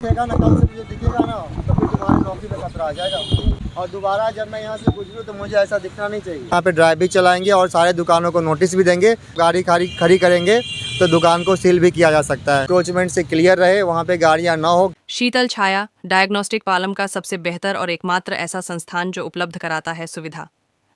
दिखेगा ना, कल से मुझे दिखेगा ना तो फिर तुम्हारी नौकरी पे खतरा आ जाएगा। और दोबारा जब मैं यहाँ से गुजरूँ तो मुझे ऐसा दिखना नहीं चाहिए। यहाँ पे ड्राइव भी चलाएंगे और सारे दुकानों को नोटिस भी देंगे। गाड़ी खड़ी करेंगे तो दुकान को सील भी किया जा सकता है। एंक्रोचमेंट से क्लियर रहे, वहाँ पे गाड़ियाँ ना हो। शीतल छाया डायग्नोस्टिक पालम का सबसे बेहतर और एकमात्र ऐसा संस्थान जो उपलब्ध कराता है सुविधा।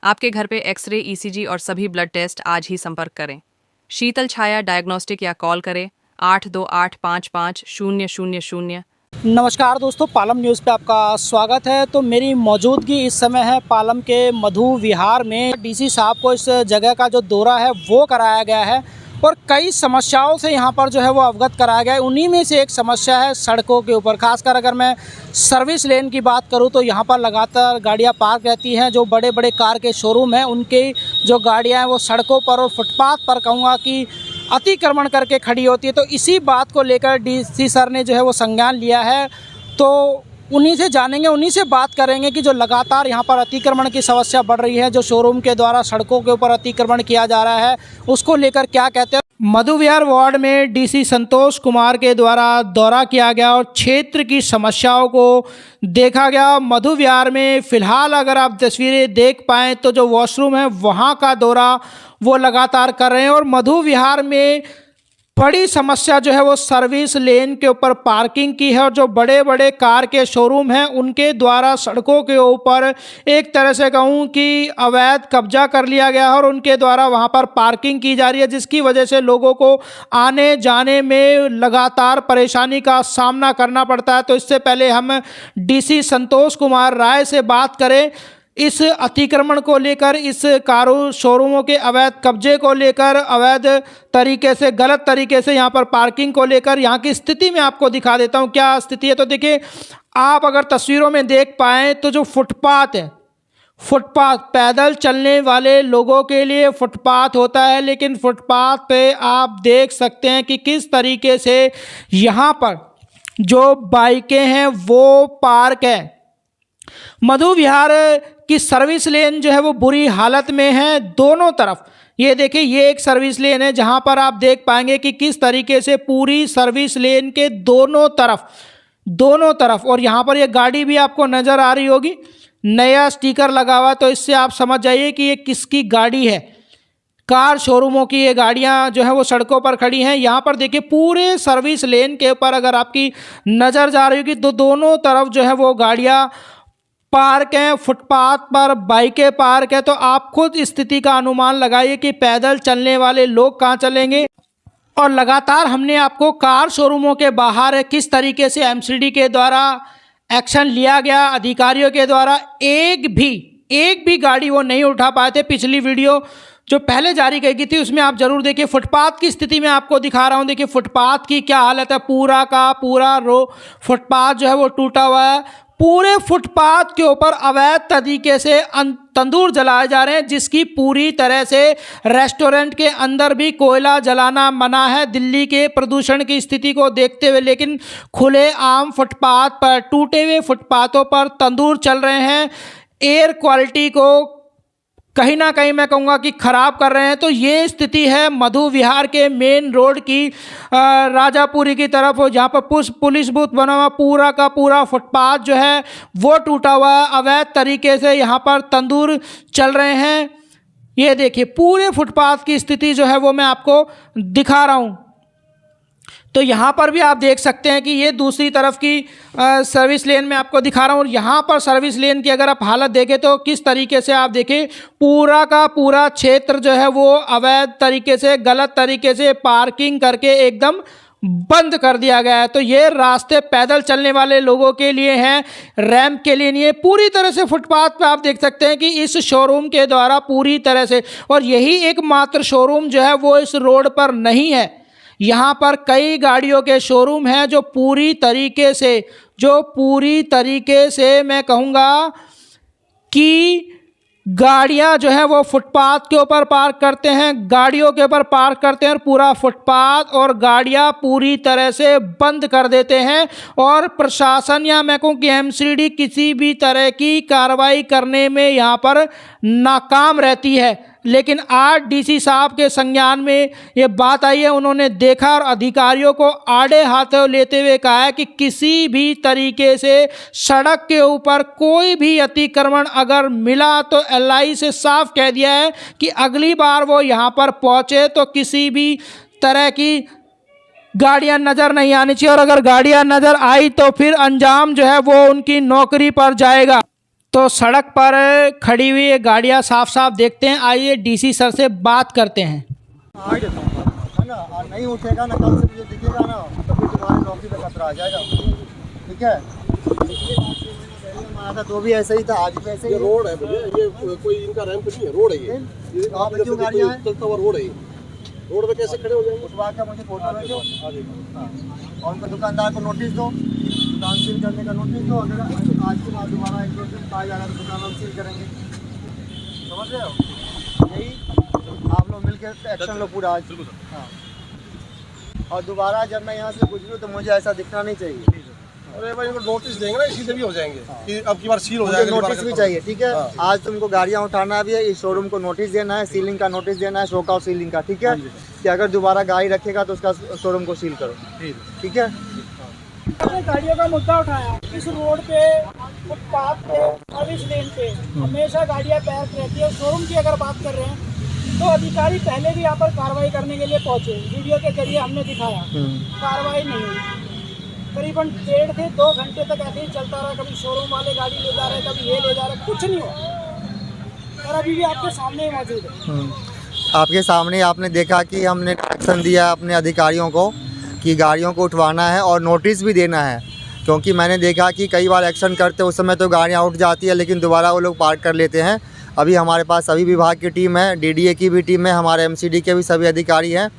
आपके घर पे एक्सरे, ईसीजी और सभी ब्लड टेस्ट आज ही संपर्क करें। शीतल छाया डायग्नोस्टिक या कॉल करें 82855000। नमस्कार दोस्तों, पालम न्यूज़ पे आपका स्वागत है। तो मेरी मौजूदगी इस समय है पालम के मधु विहार में। डीसी साहब को इस जगह का जो दौरा है वो कराया गया है और कई समस्याओं से यहाँ पर जो है वो अवगत कराया गया है। उन्हीं में से एक समस्या है सड़कों के ऊपर। खासकर अगर मैं सर्विस लेन की बात करूँ तो यहाँ पर लगातार गाड़ियाँ पार्क रहती हैं। जो बड़े बड़े कार के शोरूम हैं उनकी जो गाड़ियाँ हैं वो सड़कों पर और फुटपाथ पर कहूँगा कि अतिक्रमण करके खड़ी होती है। तो इसी बात को लेकर डीसी सर ने जो है वो संज्ञान लिया है। तो उन्हीं से जानेंगे, उन्हीं से बात करेंगे कि जो लगातार यहाँ पर अतिक्रमण की समस्या बढ़ रही है, जो शोरूम के द्वारा सड़कों के ऊपर अतिक्रमण किया जा रहा है, उसको लेकर क्या कहते हैं। मधु विहार वार्ड में डीसी संतोष कुमार के द्वारा दौरा किया गया और क्षेत्र की समस्याओं को देखा गया। मधु विहार में फ़िलहाल अगर आप तस्वीरें देख पाएँ तो जो वॉशरूम है वहाँ का दौरा वो लगातार कर रहे हैं। और मधु विहार में बड़ी समस्या जो है वो सर्विस लेन के ऊपर पार्किंग की है और जो बड़े बड़े कार के शोरूम हैं उनके द्वारा सड़कों के ऊपर एक तरह से कहूँ कि अवैध कब्जा कर लिया गया है और उनके द्वारा वहाँ पर पार्किंग की जा रही है, जिसकी वजह से लोगों को आने जाने में लगातार परेशानी का सामना करना पड़ता है। तो इससे पहले हम डीसी संतोष कुमार राय से बात करें इस अतिक्रमण को लेकर, इस कारों शोरूमों के अवैध कब्जे को लेकर, अवैध तरीके से, गलत तरीके से यहाँ पर पार्किंग को लेकर यहाँ की स्थिति में आपको दिखा देता हूँ क्या स्थिति है। तो देखिए, आप अगर तस्वीरों में देख पाएँ तो जो फुटपाथ है, फुटपाथ पैदल चलने वाले लोगों के लिए फुटपाथ होता है, लेकिन फुटपाथ पे आप देख सकते हैं कि किस तरीके से यहाँ पर जो बाइकें हैं वो पार्क है। मधु विहार की सर्विस लेन जो है वो बुरी हालत में है दोनों तरफ। ये देखिए, ये एक सर्विस लेन है जहां पर आप देख पाएंगे कि किस तरीके से पूरी सर्विस लेन के दोनों तरफ और यहाँ पर ये गाड़ी भी आपको नज़र आ रही होगी, नया स्टिकर लगा हुआ। तो इससे आप समझ जाइए कि ये किसकी गाड़ी है। कार शोरूमों की ये गाड़ियां जो है वो सड़कों पर खड़ी हैं। यहाँ पर देखिए, पूरे सर्विस लेन के ऊपर अगर आपकी नज़र जा रही होगी तो दोनों तरफ जो है वो गाड़ियाँ पार्क हैं, फुटपाथ पर बाइकें पार्क है। तो आप खुद स्थिति का अनुमान लगाइए कि पैदल चलने वाले लोग कहाँ चलेंगे। और लगातार हमने आपको कार शोरूमों के बाहर किस तरीके से एमसीडी के द्वारा एक्शन लिया गया, अधिकारियों के द्वारा एक भी गाड़ी वो नहीं उठा पाए थे। पिछली वीडियो जो पहले जारी की गई थी उसमें आप जरूर देखिए। फुटपाथ की स्थिति में आपको दिखा रहा हूँ। देखिए फुटपाथ की क्या हालत है, पूरा का पूरा फुटपाथ जो है वो टूटा हुआ है। पूरे फुटपाथ के ऊपर अवैध तरीके से तंदूर जलाए जा रहे हैं, जिसकी पूरी तरह से रेस्टोरेंट के अंदर भी कोयला जलाना मना है दिल्ली के प्रदूषण की स्थिति को देखते हुए। लेकिन खुले आम फुटपाथ पर, टूटे हुए फुटपाथों पर तंदूर चल रहे हैं, एयर क्वालिटी को कहीं ना कहीं मैं कहूँगा कि ख़राब कर रहे हैं। तो ये स्थिति है मधु विहार के मेन रोड की, राजापुरी की तरफ, जहाँ पर पुलिस बूथ बना हुआ, पूरा का पूरा फुटपाथ जो है वो टूटा हुआ है। अवैध तरीके से यहाँ पर तंदूर चल रहे हैं। ये देखिए, पूरे फुटपाथ की स्थिति जो है वो मैं आपको दिखा रहा हूँ। तो यहाँ पर भी आप देख सकते हैं कि ये दूसरी तरफ की सर्विस लेन में आपको दिखा रहा हूँ। और यहाँ पर सर्विस लेन की अगर आप हालत देखें तो किस तरीके से आप देखें, पूरा का पूरा क्षेत्र जो है वो अवैध तरीके से, गलत तरीके से पार्किंग करके एकदम बंद कर दिया गया है। तो ये रास्ते पैदल चलने वाले लोगों के लिए हैं, रैंप के लिए नहीं है। पूरी तरह से फुटपाथ पे आप देख सकते हैं कि इस शोरूम के द्वारा पूरी तरह से, और यही एकमात्र शोरूम जो है वो इस रोड पर नहीं है। यहाँ पर कई गाड़ियों के शोरूम हैं जो पूरी तरीके से मैं कहूँगा कि गाड़ियाँ जो है वो फुटपाथ के ऊपर पार्क करते हैं, गाड़ियों के ऊपर पार्क करते हैं और पूरा फुटपाथ और गाड़ियाँ पूरी तरह से बंद कर देते हैं। और प्रशासन या मैं कहूँ कि एमसीडी किसी भी तरह की कार्रवाई करने में यहाँ पर नाकाम रहती है। लेकिन आज डीसी साहब के संज्ञान में ये बात आई है। उन्होंने देखा और अधिकारियों को आड़े हाथों लेते हुए कहा है कि किसी भी तरीके से सड़क के ऊपर कोई भी अतिक्रमण अगर मिला तो एलआई से साफ कह दिया है कि अगली बार वो यहाँ पर पहुँचे तो किसी भी तरह की गाड़ियाँ नज़र नहीं आनी चाहिए, और अगर गाड़ियाँ नज़र आई तो फिर अंजाम जो है वो उनकी नौकरी पर जाएगा। तो सड़क पर खड़ी हुई ये गाड़ियाँ साफ साफ देखते हैं। आइए डीसी सर से बात करते हैं। है ना, और नहीं उठेगा ना, कल से मुझे दिखेगा ना तो फिर तुम्हारी नौकरी पे खतरा आ जाएगा। ठीक है, मारा था तो भी ऐसे ही था, आज भी ऐसे ही। ये रोड है भैया, ये कोई इनका रैंप नहीं है, रोड है ये। वहाँ पे क्यों गाड़ियाँ हैं? चलता हुआ रोड है ये। रोड पे कैसे खड़े हो जाएंगे? उठवा के मुझे फोटो भेजो और उनको दुकानदार को नोटिस दो, दुकान सील करने का नोटिस दो। अगर आज के बाद दोबारा इंक्रोचमेंट पाया जाएगा तो दुकान हम सील करेंगे। समझ रहे हो? यही आप लोग मिलकर एक्शन लो पूरा आज। हाँ, और दोबारा जब मैं यहाँ से गुजरूँ तो मुझे ऐसा दिखना नहीं चाहिए। अरे भाई, इनको नोटिस देंगे ना, इसी से भी हो जाएंगे कि अब की बार सील हो मुझे जाएगा। नोटिस भी चाहिए। ठीक है, आज तुमको गाड़ियाँ उठाना भी है, इस शोरूम को नोटिस देना है, सीलिंग का नोटिस देना है, शोक आउट सीलिंग का। ठीक है, कि अगर दोबारा गाड़ी रखेगा तो उसका शोरूम को सील करो। ठीक है, हमने गाड़ियों का मुद्दा उठाया। इस रोड पे, फुटपाथ पे और इस लेन पे हमेशा गाड़ियाँ पैक रहती है। शोरूम की अगर बात कर रहे हैं तो अधिकारी पहले भी यहाँ पर कार्रवाई करने के लिए पहुँचे, वीडियो के जरिए हमने दिखाया, कार्रवाई नहीं हुई। करीबन 1.5 से 2 घंटे तक ऐसे ही चलता रहा। कभी शोरूम वाले गाड़ी ले जा रहे, कभी ये ले जा रहे, कुछ नहीं हुआ। और अभी भी आपके सामने ही मौजूद है। आपके सामने आपने देखा कि हमने डायरेक्शन दिया अपने अधिकारियों को कि गाड़ियों को उठवाना है और नोटिस भी देना है, क्योंकि मैंने देखा कि कई बार एक्शन करते उस समय तो गाड़ियाँ उठ जाती है लेकिन दोबारा वो लोग पार्क कर लेते हैं। अभी हमारे पास सभी विभाग की टीम है, डीडीए की भी टीम है, हमारे एमसीडी के भी सभी अधिकारी हैं।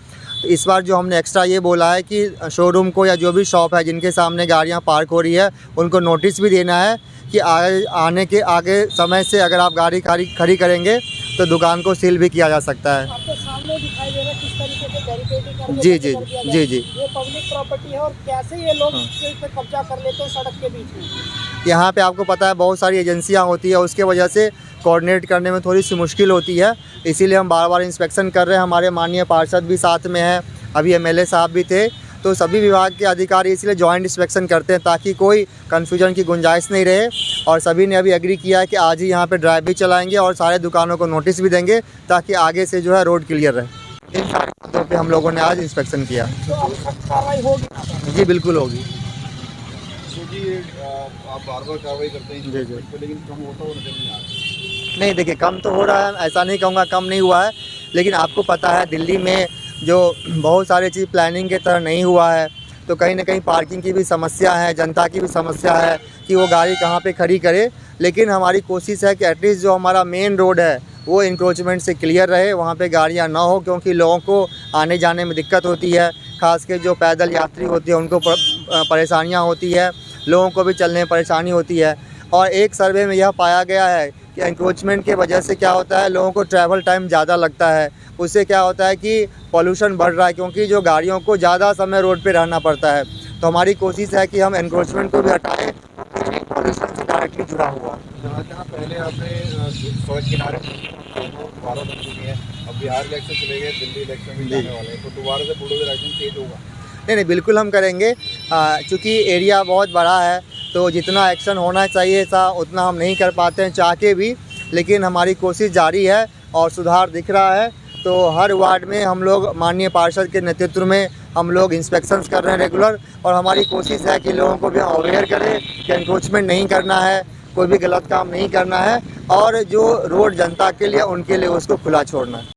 तो इस बार जो हमने एक्स्ट्रा ये बोला है कि शोरूम को या जो भी शॉप है जिनके सामने गाड़ियाँ पार्क हो रही है उनको नोटिस भी देना है कि आगे समय से अगर आप गाड़ी खड़ी करेंगे तो दुकान को सील भी किया जा सकता है। आपके सामने दिखाई दे रहा है किस तरीके से बैरिकेडिंग करके जी कर दिया गया है। जी जी। ये पब्लिक प्रॉपर्टी है और कैसे ये लोग इस पे कब्जा कर लेते हैं सड़क के बीच में। यहाँ पे आपको पता है बहुत सारी एजेंसियाँ होती है, उसके वजह से कोऑर्डिनेट करने में थोड़ी सी मुश्किल होती है, इसीलिए हम बार बार इंस्पेक्शन कर रहे हैं। हमारे माननीय पार्षद भी साथ में हैं, अभी एमएलए साहब भी थे, तो सभी विभाग के अधिकारी इसलिए जॉइंट इंस्पेक्शन करते हैं ताकि कोई कन्फ्यूजन की गुंजाइश नहीं रहे। और सभी ने अभी एग्री किया है कि आज ही यहाँ पे ड्राइव भी चलाएंगे और सारे दुकानों को नोटिस भी देंगे ताकि आगे से जो है रोड क्लियर रहे। इन सारे मुद्दों पे हम लोगों ने आज इंस्पेक्शन किया। तो अब सख्त कार्रवाई होगी। जी बिल्कुल होगी। क्योंकि आप बार-बार कार्रवाई करते हैं जी जी। लेकिन कम होता हुआ नजर नहीं आ रहा। नहीं देखिए, कम तो हो रहा है, ऐसा नहीं कहूँगा कम नहीं हुआ है, लेकिन आपको पता है दिल्ली में जो बहुत सारी चीज़ प्लानिंग के तरह नहीं हुआ है, तो कहीं ना कहीं पार्किंग की भी समस्या है, जनता की भी समस्या है कि वो गाड़ी कहाँ पे खड़ी करे। लेकिन हमारी कोशिश है कि एटलीस्ट जो हमारा मेन रोड है वो इंक्रोचमेंट से क्लियर रहे, वहाँ पे गाड़ियाँ ना हो, क्योंकि लोगों को आने जाने में दिक्कत होती है, खास के जो पैदल यात्री होते हैं उनको परेशानियाँ होती है, लोगों को भी चलने में परेशानी होती है। और एक सर्वे में यह पाया गया है कि इंक्रोचमेंट के वजह से क्या होता है, लोगों को ट्रैवल टाइम ज़्यादा लगता है, उससे क्या होता है कि पॉल्यूशन बढ़ रहा है, क्योंकि जो गाड़ियों को ज़्यादा समय रोड पे रहना पड़ता है। तो हमारी कोशिश है कि हम एनक्रोचमेंट को भी हटाएं, पॉल्यूशन से डायरेक्टली जुड़ा हुआ। जहाँ पहले आपने सड़क किनारे दोबारा बन चुकी है, अब बिहार इलेक्शन चले गए, दिल्ली इलेक्शन भी जाने वाले हैं, तो दोबारा से बुलडोजर एक्शन तेज होगा? नहीं बिल्कुल हम करेंगे, चूँकि एरिया बहुत बड़ा है तो जितना एक्शन होना चाहिए था उतना हम नहीं कर पाते हैं चाह के भी, लेकिन हमारी कोशिश जारी है और सुधार दिख रहा है। तो हर वार्ड में हम लोग माननीय पार्षद के नेतृत्व में हम लोग इंस्पेक्शंस कर रहे हैं रेगुलर, और हमारी कोशिश है कि लोगों को भी अवेयर करें कि एनक्रोचमेंट नहीं करना है, कोई भी गलत काम नहीं करना है, और जो रोड जनता के लिए उनके लिए उसको खुला छोड़ना है।